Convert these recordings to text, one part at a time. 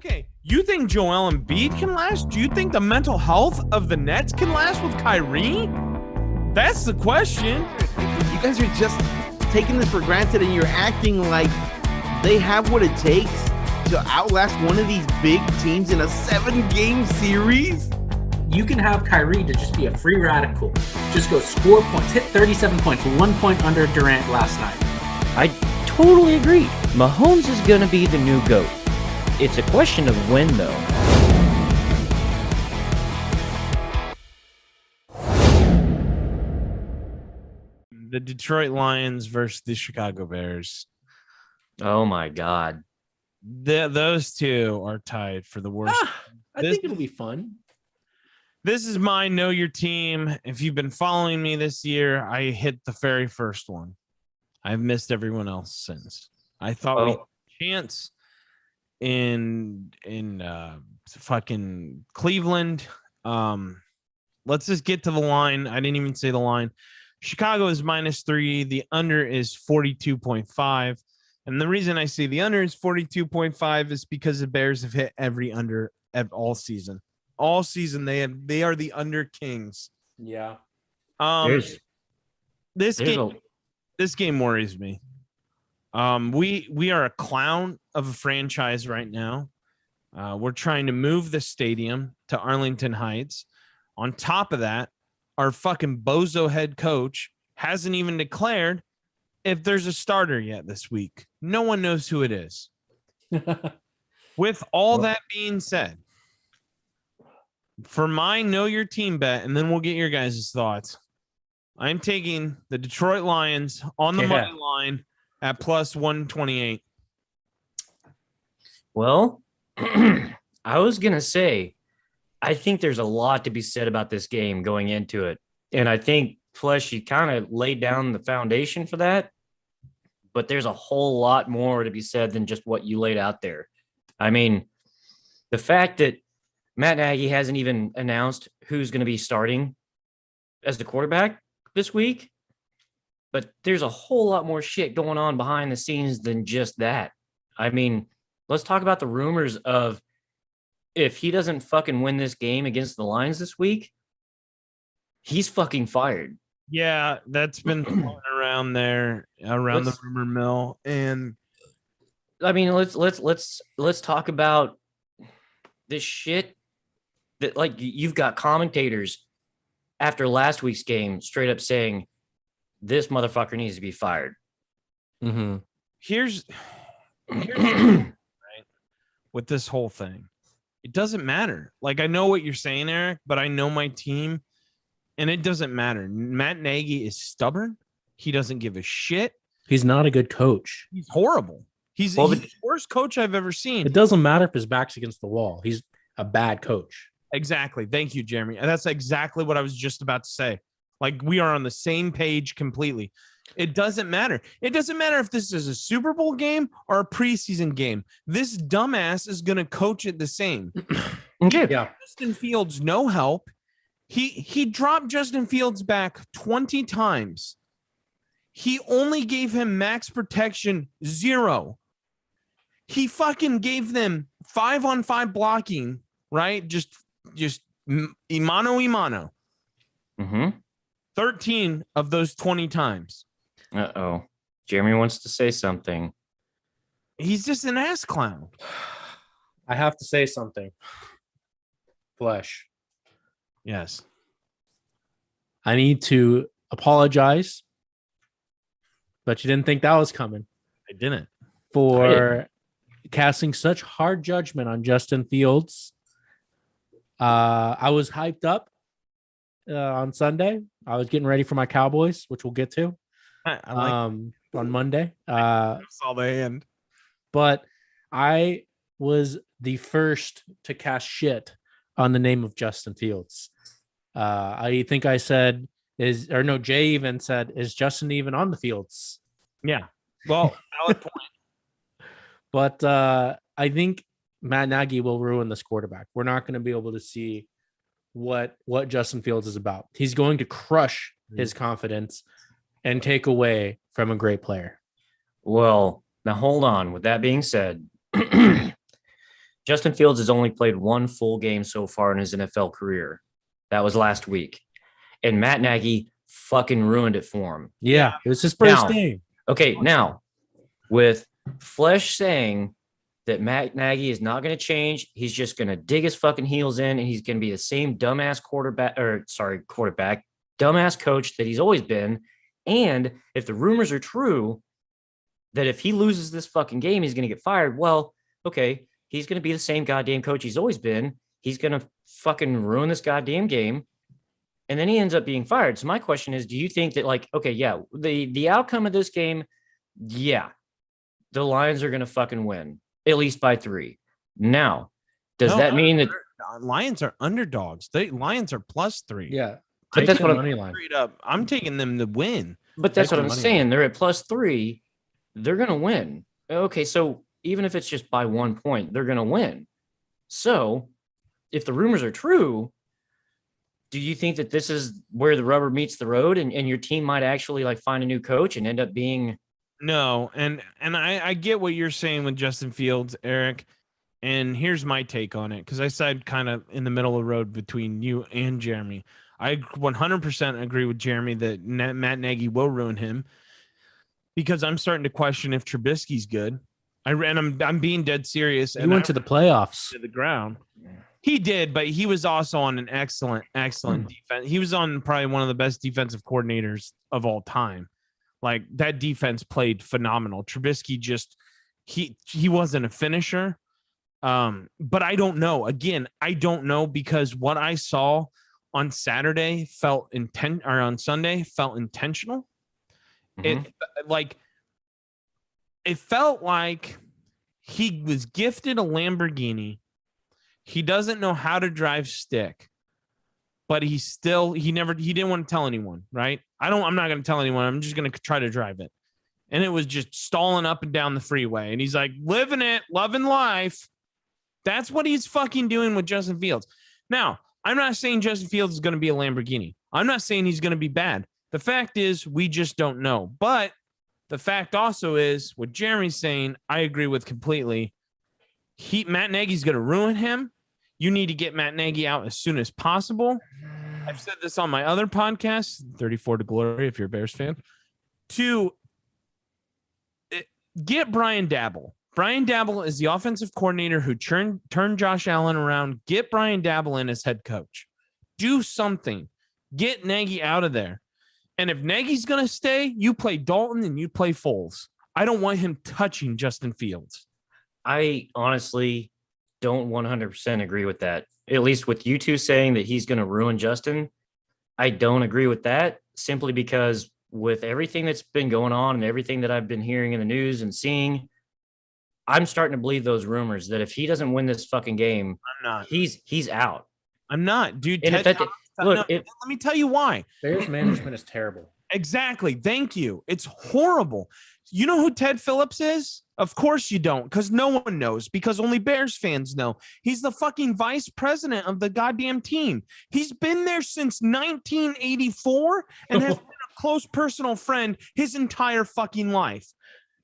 Okay, you think Joel Embiid can last? Do you think the mental health of the Nets can last with Kyrie? That's the question. You guys are just taking this for granted, and you're acting like they have what it takes to outlast one of these big teams in a 7-game series. You can have Kyrie to just be a free radical. Just go score points, hit 37 points, 1 point under Durant last night. I totally agree. Mahomes is going to be the new GOAT. It's a question of when, though. The Detroit Lions versus the Chicago Bears. Oh, my God. Those two are tied for the worst. I think it'll be fun. This is my Know Your Team. If you've been following me this year, I hit the very first one. I've missed everyone else since. I thought we had a chance in fucking Cleveland. Let's just get to the line. I didn't even say the line. Chicago is -3. The under is 42.5. And the reason I say the under is 42.5 is because the Bears have hit every under all season. All season they are the under kings. Yeah. This game worries me. We are a clown of a franchise right now. We're trying to move the stadium to Arlington Heights. On top of that, our fucking bozo head coach hasn't even declared if there's a starter yet this week. No one knows who it is. With all that being said, for my Know Your Team bet, and then we'll get your guys' thoughts, I'm taking the Detroit Lions on the money line at +128. Well, I was going to say, I think there's a lot to be said about this game going into it. And I think, Flesh, you kind of laid down the foundation for that. But there's a whole lot more to be said than just what you laid out there. I mean, the fact that Matt Nagy hasn't even announced who's going to be starting as the quarterback this week, but there's a whole lot more shit going on behind the scenes than just that. I mean, let's talk about the rumors of if he doesn't fucking win this game against the Lions this week, he's fucking fired. Yeah, that's been thrown around there, around the rumor mill. And I mean, let's talk about this shit that, like, you've got commentators after last week's game straight up saying this motherfucker needs to be fired. Mm-hmm. Here's right with this whole thing. It doesn't matter. Like, I know what you're saying, Eric, but I know my team, and it doesn't matter. Matt Nagy is stubborn. He doesn't give a shit. He's not a good coach. He's horrible. He's the worst coach I've ever seen. It doesn't matter if his back's against the wall. He's a bad coach. Exactly. Thank you, Jeremy. And that's exactly what I was just about to say. Like, we are on the same page completely. It doesn't matter. It doesn't matter if this is a Super Bowl game or a preseason game. This dumbass is going to coach it the same. Okay. Yeah. Justin Fields, no help. He dropped Justin Fields back 20 times. He only gave him max protection 0. He fucking gave them 5-on-5 blocking, right? Just imano. Mm-hmm. 13 of those 20 times. Uh-oh. Jeremy wants to say something. He's just an ass clown. I have to say something. Flesh. Yes. I need to apologize, but you didn't think that was coming. I didn't. For casting such hard judgment on Justin Fields. I was hyped up on Sunday. I was getting ready for my Cowboys, which we'll get to on Monday. I saw the hand. But I was the first to cast shit on the name of Justin Fields. I think I said Jay even said, is Justin even on the fields? Yeah. Well, valid point. But I think Matt Nagy will ruin this quarterback. We're not going to be able to see what Justin Fields is about. He's going to crush his confidence and take away from a great player. Well, now hold on. With that being said, Justin Fields has only played one full game so far in his NFL career. That was last week. And Matt Nagy fucking ruined it for him. Yeah, it was his first game. Okay, now with Flesh saying that Matt Nagy is not going to change, he's just going to dig his fucking heels in, and he's going to be the same dumbass dumbass coach that he's always been. And if the rumors are true that if he loses this fucking game, he's going to get fired, well, okay, he's going to be the same goddamn coach he's always been. He's going to fucking ruin this goddamn game. And then he ends up being fired. So my question is, do you think that, like, okay, yeah, the outcome of this game, yeah, the Lions are going to fucking win, at least by 3. Now, does that mean that Lions are underdogs? Lions are +3. Yeah. But that's what I'm taking them to win. But that's what I'm saying. They're at +3. They're going to win. Okay, so even if it's just by 1 point, they're going to win. So if the rumors are true, do you think that this is where the rubber meets the road and your team might actually like find a new coach and end up being? No. And I get what you're saying with Justin Fields, Eric. And here's my take on it, because I side kind of in the middle of the road between you and Jeremy. I 100% agree with Jeremy that Matt Nagy will ruin him, because I'm starting to question if Trubisky's good. I'm being dead serious. He went to the playoffs. To the ground. He did, but he was also on an excellent defense. He was on probably one of the best defensive coordinators of all time. Like, that defense played phenomenal. Trubisky he wasn't a finisher. But I don't know. Again, I don't know, because what I saw on Saturday on Sunday felt intentional. Mm-hmm. It felt like he was gifted a Lamborghini. He doesn't know how to drive stick, but he didn't want to tell anyone, right? I'm not going to tell anyone. I'm just going to try to drive it. And it was just stalling up and down the freeway. And he's like, living it, loving life. That's what he's fucking doing with Justin Fields. Now, I'm not saying Justin Fields is going to be a Lamborghini. I'm not saying he's going to be bad. The fact is, we just don't know. But the fact also is, what Jeremy's saying, I agree with completely. Matt Nagy's going to ruin him. You need to get Matt Nagy out as soon as possible. I've said this on my other podcast, 34 to Glory, if you're a Bears fan, to get Brian Daboll. Brian Daboll is the offensive coordinator who turned Josh Allen around. Get Brian Daboll in as head coach. Do something. Get Nagy out of there. And if Nagy's going to stay, you play Dalton and you play Foles. I don't want him touching Justin Fields. I honestly don't 100% agree with that. At least with you two saying that he's going to ruin Justin, I don't agree with that, simply because with everything that's been going on and everything that I've been hearing in the news and seeing, I'm starting to believe those rumors that if he doesn't win this fucking game, I'm not. He's out. I'm not, dude. Look, let me tell you why. Bears management is terrible. Exactly. Thank you. It's horrible. You know who Ted Phillips is? Of course you don't, because no one knows, because only Bears fans know. He's the fucking vice president of the goddamn team. He's been there since 1984 and has been a close personal friend his entire fucking life.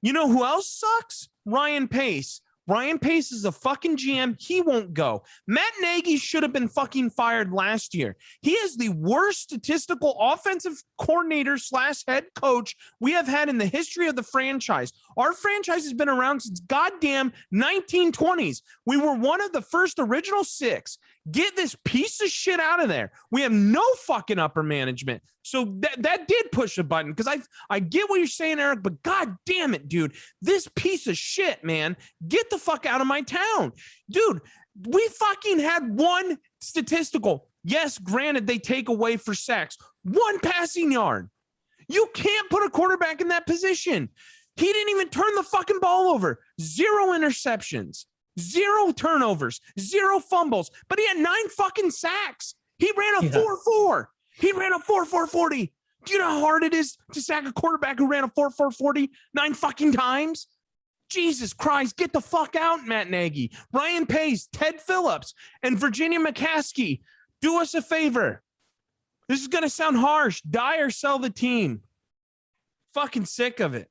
You know who else sucks? Ryan Pace. Ryan Pace is a fucking GM. He won't go. Matt Nagy should have been fucking fired last year. He is the worst statistical offensive coordinator / head coach we have had in the history of the franchise. Our franchise has been around since goddamn 1920s. We were one of the first original 6. Get this piece of shit out of there. We have no fucking upper management. So that did push a button, because I get what you're saying, Eric, but god damn it, dude. This piece of shit, man. Get the fuck out of my town. Dude, we fucking had one statistical. Yes, granted, they take away for sacks. 1 passing yard. You can't put a quarterback in that position. He didn't even turn the fucking ball over. 0 interceptions. 0 turnovers, 0 fumbles, but he had 9 fucking sacks. He ran a 4.4. He ran a 4.440. Do you know how hard it is to sack a quarterback who ran a 4.440 9 fucking times? Jesus Christ, get the fuck out, Matt Nagy. Ryan Pace, Ted Phillips, and Virginia McCaskey, do us a favor. This is going to sound harsh. Die or sell the team. Fucking sick of it.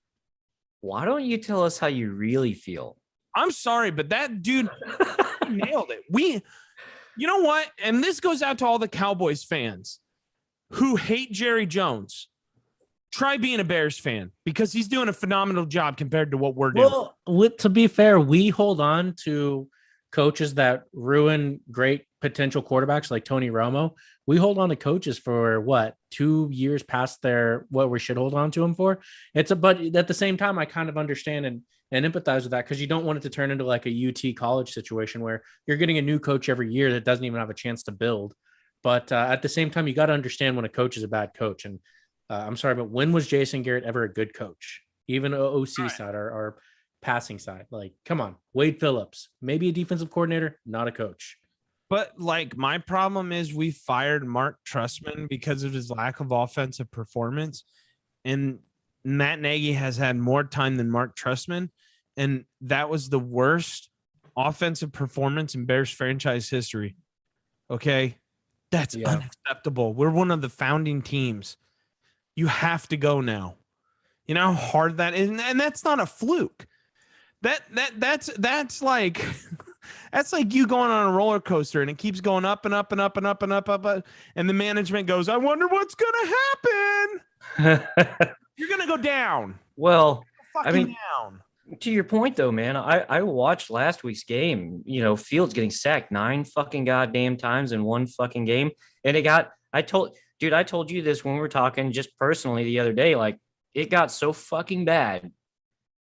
Why don't you tell us how you really feel? I'm sorry, but that dude, nailed it. You know what? And this goes out to all the Cowboys fans who hate Jerry Jones. Try being a Bears fan because he's doing a phenomenal job compared to what we're doing. Well, to be fair, we hold on to coaches that ruin great potential quarterbacks like Tony Romo. We hold on to coaches for 2 years past what we should hold on to them for. But at the same time, I kind of understand and empathize with that because you don't want it to turn into like a UT college situation where you're getting a new coach every year that doesn't even have a chance to build. But at the same time, you got to understand when a coach is a bad coach. And I'm sorry, but when was Jason Garrett ever a good coach? Even OC side or passing side? Like, come on, Wade Phillips, maybe a defensive coordinator, not a coach. But like my problem is we fired Mark Trustman because of his lack of offensive performance. And Matt Nagy has had more time than Mark Trustman. And that was the worst offensive performance in Bears franchise history. Okay. That's unacceptable. We're one of the founding teams. You have to go now. You know how hard that is, and that's not a fluke. That's like that's like you going on a roller coaster and it keeps going up and up and up and up and up, and the management goes, "I wonder what's gonna happen." You're gonna go down. Well, down. To your point though, man, I watched last week's game. You know, Fields getting sacked 9 fucking goddamn times in one fucking game, and I told you this when we were talking just personally the other day. Like, it got so fucking bad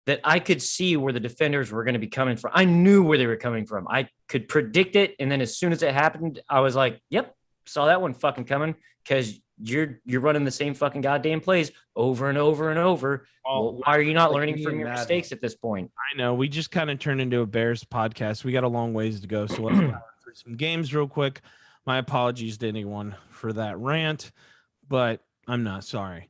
that I could see where the defenders were going to be coming from. I knew where they were coming from. I could predict it, and then as soon as it happened, I was like, "Yep, saw that one fucking coming." Because you're running the same fucking goddamn plays over and over and over. Well, why are you not learning from your mistakes at this point? I know we just kind of turned into a Bears podcast. We got a long ways to go, so let's power through some games real quick. My apologies to anyone for that rant, but I'm not sorry.